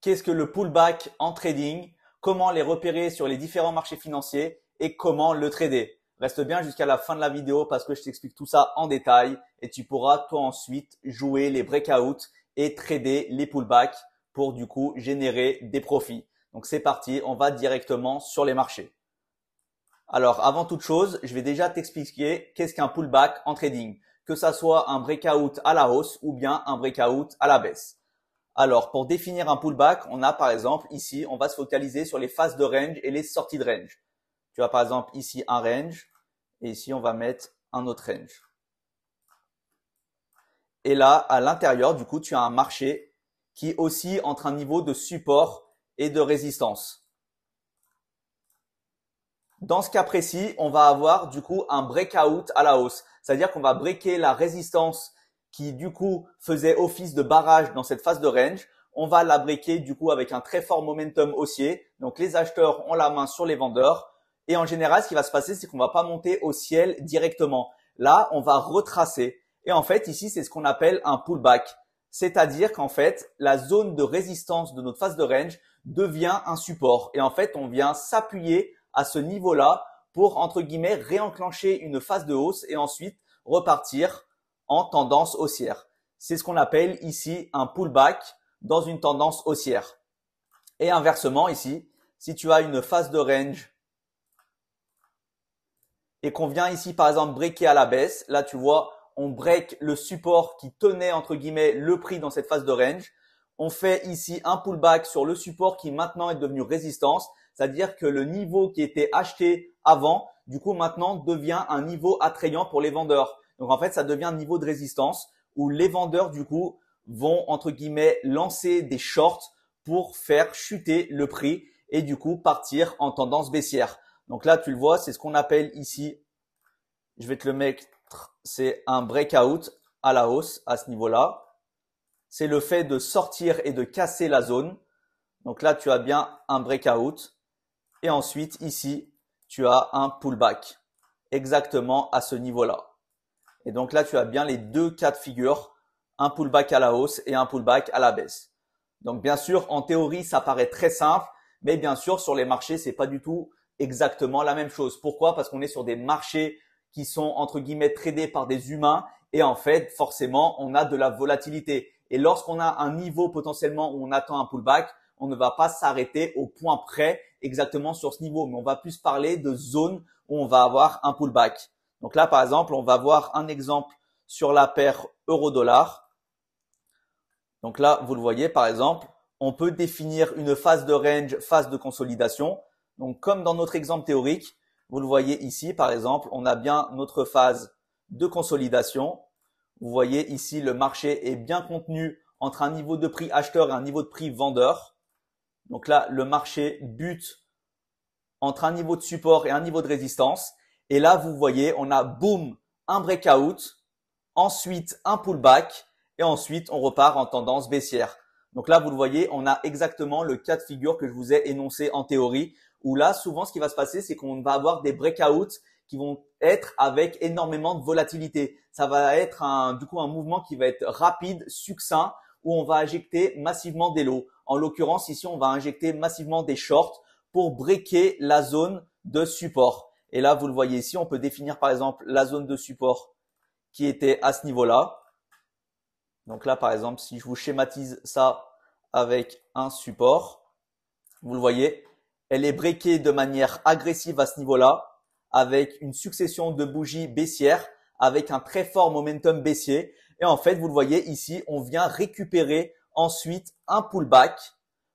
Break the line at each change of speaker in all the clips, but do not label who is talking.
qu'est-ce que le pullback en trading, comment les repérer sur les différents marchés financiers et comment le trader. Reste bien jusqu'à la fin de la vidéo parce que je t'explique tout ça en détail et tu pourras toi ensuite jouer les breakouts et trader les pullbacks pour du coup générer des profits. Donc c'est parti, on va directement sur les marchés. Alors avant toute chose, je vais déjà t'expliquer qu'est-ce qu'un pullback en trading, que ça soit un breakout à la hausse ou bien un breakout à la baisse. Alors, pour définir un pullback, on a par exemple ici, on va se focaliser sur les phases de range et les sorties de range. Tu as par exemple ici un range et ici on va mettre un autre range. Et là, à l'intérieur, du coup, tu as un marché qui oscille entre un niveau de support et de résistance. Dans ce cas précis, on va avoir du coup un breakout à la hausse. C'est-à-dire qu'on va breaker la résistance qui du coup faisait office de barrage dans cette phase de range. On va la breaker du coup avec un très fort momentum haussier. Donc les acheteurs ont la main sur les vendeurs. Et en général, ce qui va se passer, c'est qu'on va pas monter au ciel directement. Là, on va retracer. Et en fait, ici, c'est ce qu'on appelle un pullback. C'est-à-dire qu'en fait, la zone de résistance de notre phase de range devient un support. Et en fait, on vient s'appuyer à ce niveau-là pour, entre guillemets, réenclencher une phase de hausse et ensuite repartir en tendance haussière. C'est ce qu'on appelle ici un pullback dans une tendance haussière. Et inversement ici, si tu as une phase de range et qu'on vient ici par exemple breaker à la baisse, là tu vois, on break le support qui tenait entre guillemets le prix dans cette phase de range. On fait ici un pullback sur le support qui maintenant est devenu résistance, c'est-à-dire que le niveau qui était acheté avant, du coup maintenant devient un niveau attrayant pour les vendeurs. Donc en fait, ça devient un niveau de résistance où les vendeurs du coup vont entre guillemets lancer des shorts pour faire chuter le prix et du coup partir en tendance baissière. Donc là, tu le vois, c'est ce qu'on appelle ici, je vais te le mettre, c'est un breakout à la hausse à ce niveau-là. C'est le fait de sortir et de casser la zone. Donc là, tu as bien un breakout. Et ensuite, ici, tu as un pullback exactement à ce niveau-là. Et donc là, tu as bien les deux cas de figure, un pullback à la hausse et un pullback à la baisse. Donc bien sûr, en théorie, ça paraît très simple, mais bien sûr, sur les marchés, c'est pas du tout exactement la même chose. Pourquoi? Parce qu'on est sur des marchés qui sont entre guillemets tradés par des humains et en fait, forcément, on a de la volatilité. Et lorsqu'on a un niveau potentiellement où on attend un pullback, on ne va pas s'arrêter au point près exactement sur ce niveau, mais on va plus parler de zones où on va avoir un pullback. Donc là, par exemple, on va voir un exemple sur la paire euro-dollar. Donc là, vous le voyez, par exemple, on peut définir une phase de range, phase de consolidation. Donc, comme dans notre exemple théorique, vous le voyez ici, par exemple, on a bien notre phase de consolidation. Vous voyez ici, le marché est bien contenu entre un niveau de prix acheteur et un niveau de prix vendeur. Donc là, le marché bute entre un niveau de support et un niveau de résistance. Et là, vous voyez, on a boum, un breakout, ensuite un pullback et ensuite on repart en tendance baissière. Donc là, vous le voyez, on a exactement le cas de figure que je vous ai énoncé en théorie où là, souvent, ce qui va se passer, c'est qu'on va avoir des breakouts qui vont être avec énormément de volatilité. Ça va être du coup un mouvement qui va être rapide, succinct, où on va injecter massivement des lots. En l'occurrence, ici, on va injecter massivement des shorts pour breaker la zone de support. Et là, vous le voyez ici, on peut définir par exemple la zone de support qui était à ce niveau-là. Donc là, par exemple, si je vous schématise ça avec un support, vous le voyez, elle est breakée de manière agressive à ce niveau-là avec une succession de bougies baissières avec un très fort momentum baissier. Et en fait, vous le voyez ici, on vient récupérer ensuite un pullback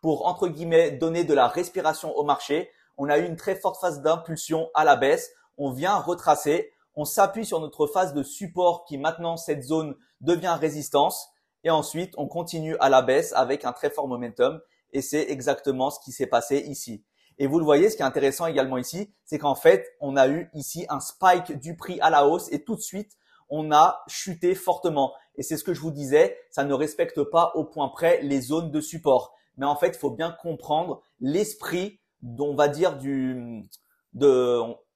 pour, entre guillemets, donner de la respiration au marché. On a eu une très forte phase d'impulsion à la baisse. On vient retracer. On s'appuie sur notre phase de support qui maintenant, cette zone devient résistance. Et ensuite, on continue à la baisse avec un très fort momentum. Et c'est exactement ce qui s'est passé ici. Et vous le voyez, ce qui est intéressant également ici, c'est qu'en fait, on a eu ici un spike du prix à la hausse et tout de suite, on a chuté fortement. Et c'est ce que je vous disais, ça ne respecte pas au point près les zones de support. Mais en fait, il faut bien comprendre l'esprit, on va dire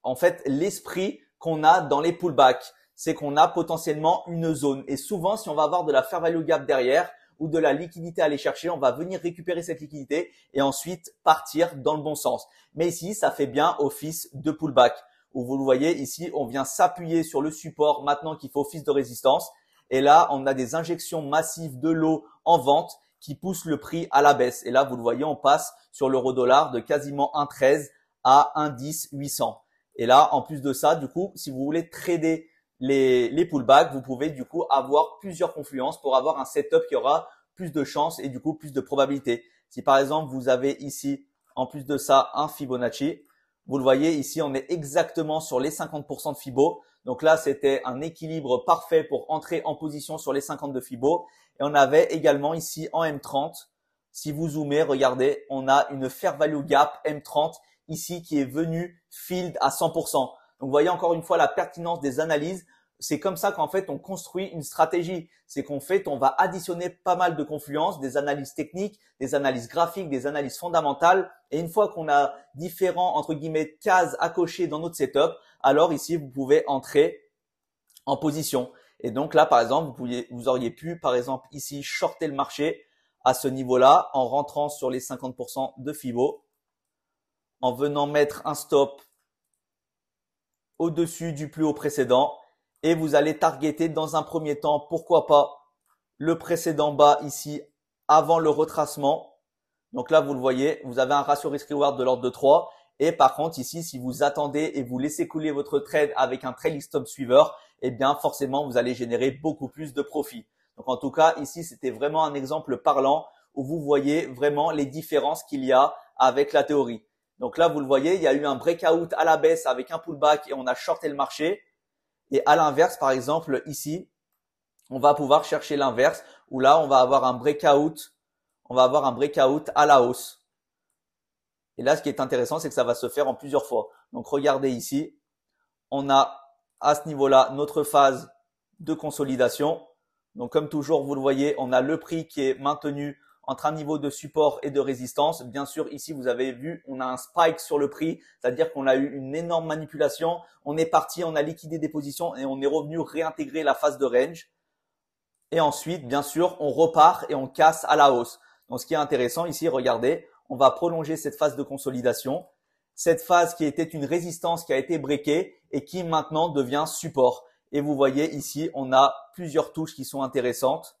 en fait, l'esprit qu'on a dans les pullbacks. C'est qu'on a potentiellement une zone. Et souvent, si on va avoir de la fair value gap derrière, ou de la liquidité à aller chercher, on va venir récupérer cette liquidité et ensuite partir dans le bon sens. Mais ici, ça fait bien office de pullback. Où vous le voyez ici, on vient s'appuyer sur le support maintenant qui fait office de résistance. Et là, on a des injections massives de l'eau en vente qui poussent le prix à la baisse. Et là, vous le voyez, on passe sur l'euro-dollar de quasiment 1,13 à 1,10 800. Et là, en plus de ça, du coup, si vous voulez trader les pullbacks, vous pouvez du coup avoir plusieurs confluences pour avoir un setup qui aura plus de chances et du coup plus de probabilités. Si par exemple, vous avez ici, en plus de ça, un Fibonacci, vous le voyez ici, on est exactement sur les 50% de Fibo. Donc là, c'était un équilibre parfait pour entrer en position sur les 50 de Fibo. Et on avait également ici en M30, si vous zoomez, regardez, on a une Fair Value Gap M30 ici qui est venue filled à 100%. Donc vous voyez encore une fois la pertinence des analyses. C'est comme ça qu'en fait on construit une stratégie. C'est qu'en fait on va additionner pas mal de confluences, des analyses techniques, des analyses graphiques, des analyses fondamentales. Et une fois qu'on a différents entre guillemets cases à cocher dans notre setup, alors ici vous pouvez entrer en position. Et donc là par exemple vous auriez pu par exemple ici shorter le marché à ce niveau-là en rentrant sur les 50% de Fibo, en venant mettre un stop au-dessus du plus haut précédent et vous allez targeter dans un premier temps, pourquoi pas, le précédent bas ici avant le retracement. Donc là, vous le voyez, vous avez un ratio risk-reward de l'ordre de 3. Et par contre, ici, si vous attendez et vous laissez couler votre trade avec un trailing stop suiveur, eh bien, forcément, vous allez générer beaucoup plus de profit. Donc, en tout cas, ici, c'était vraiment un exemple parlant où vous voyez vraiment les différences qu'il y a avec la théorie. Donc là, vous le voyez, il y a eu un breakout à la baisse avec un pullback et on a shorté le marché. Et à l'inverse, par exemple, ici, on va pouvoir chercher l'inverse où là, on va avoir un breakout à la hausse. Et là, ce qui est intéressant, c'est que ça va se faire en plusieurs fois. Donc, regardez ici, on a à ce niveau-là notre phase de consolidation. Donc, comme toujours, vous le voyez, on a le prix qui est maintenu entre un niveau de support et de résistance. Bien sûr, ici, vous avez vu, on a un spike sur le prix, c'est-à-dire qu'on a eu une énorme manipulation. On est parti, on a liquidé des positions et on est revenu réintégrer la phase de range. Et ensuite, bien sûr, on repart et on casse à la hausse. Donc, ce qui est intéressant ici, regardez, on va prolonger cette phase de consolidation. Cette phase qui était une résistance qui a été breakée et qui maintenant devient support. Et vous voyez ici, on a plusieurs touches qui sont intéressantes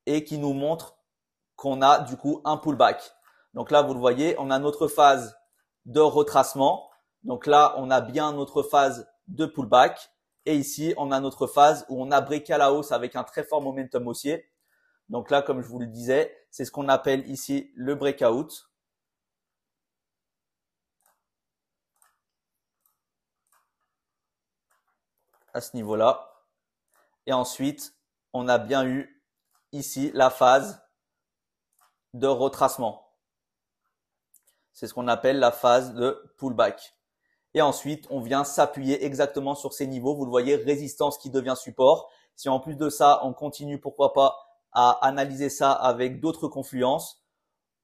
et qui nous montrent qu'on a du coup un pullback. Donc là, vous le voyez, on a notre phase de retracement. Donc là, on a bien notre phase de pullback. Et ici, on a notre phase où on a breaké à la hausse avec un très fort momentum haussier. Donc là, comme je vous le disais, c'est ce qu'on appelle ici le breakout. À ce niveau-là. Et ensuite, on a bien eu ici la phase de retracement. C'est ce qu'on appelle la phase de pullback. Et ensuite, on vient s'appuyer exactement sur ces niveaux. Vous le voyez, résistance qui devient support. Si en plus de ça, on continue, pourquoi pas, à analyser ça avec d'autres confluences,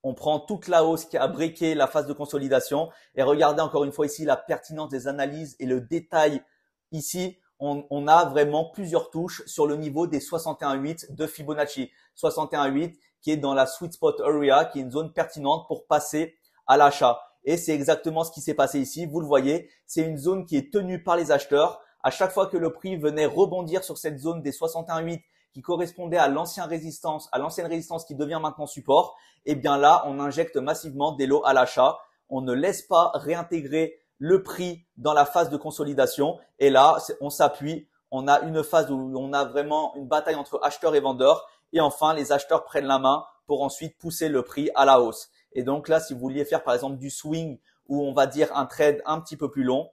on prend toute la hausse qui a breaké la phase de consolidation. Et regardez encore une fois ici la pertinence des analyses et le détail. Ici, on a vraiment plusieurs touches sur le niveau des 61,8 de Fibonacci. 61,8 qui est dans la sweet spot area, qui est une zone pertinente pour passer à l'achat. Et c'est exactement ce qui s'est passé ici. Vous le voyez, c'est une zone qui est tenue par les acheteurs. À chaque fois que le prix venait rebondir sur cette zone des 61,8 qui correspondait à l'ancienne résistance qui devient maintenant support, eh bien là, on injecte massivement des lots à l'achat. On ne laisse pas réintégrer le prix dans la phase de consolidation. Et là, on s'appuie. On a une phase où on a vraiment une bataille entre acheteurs et vendeurs. Et enfin, les acheteurs prennent la main pour ensuite pousser le prix à la hausse. Et donc là, si vous vouliez faire par exemple du swing ou on va dire un trade un petit peu plus long,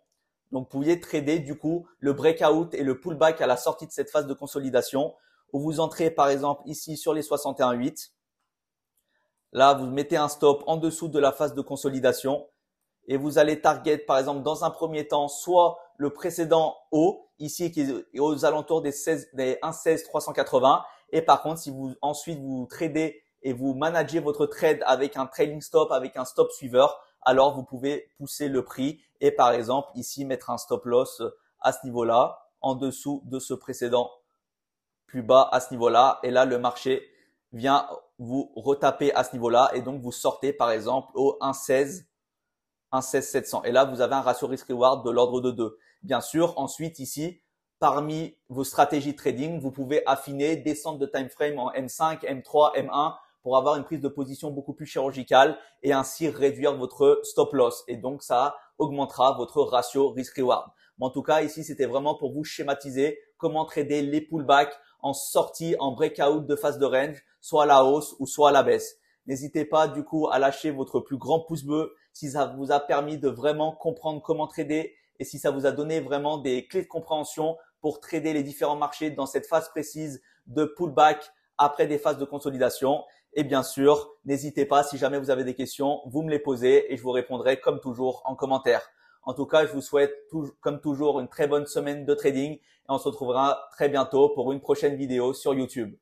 donc vous pouviez trader du coup le breakout et le pullback à la sortie de cette phase de consolidation où vous entrez par exemple ici sur les 61,8. Là, vous mettez un stop en dessous de la phase de consolidation et vous allez target par exemple dans un premier temps soit le précédent haut ici qui est aux alentours des 1,16 380 et par contre si vous ensuite vous tradez et vous managez votre trade avec un trailing stop, avec un stop suiveur, alors vous pouvez pousser le prix et par exemple ici mettre un stop loss à ce niveau-là, en dessous de ce précédent plus bas à ce niveau-là. Et là, le marché vient vous retaper à ce niveau-là et donc vous sortez par exemple au 1,16, 1,16 700. Et là, vous avez un ratio risk-reward de l'ordre de 2. Bien sûr, ensuite ici, parmi vos stratégies de trading, vous pouvez affiner, descendre de time frame en M5, M3, M1 pour avoir une prise de position beaucoup plus chirurgicale et ainsi réduire votre stop loss. Et donc, ça augmentera votre ratio risk-reward. Mais en tout cas, ici, c'était vraiment pour vous schématiser comment trader les pullbacks en sortie, en breakout de phase de range, soit à la hausse ou soit à la baisse. N'hésitez pas du coup à lâcher votre plus grand pouce bleu si ça vous a permis de vraiment comprendre comment trader et si ça vous a donné vraiment des clés de compréhension pour trader les différents marchés dans cette phase précise de pullback après des phases de consolidation. Et bien sûr, n'hésitez pas, si jamais vous avez des questions, vous me les posez et je vous répondrai comme toujours en commentaire. En tout cas, je vous souhaite comme toujours une très bonne semaine de trading et on se retrouvera très bientôt pour une prochaine vidéo sur YouTube.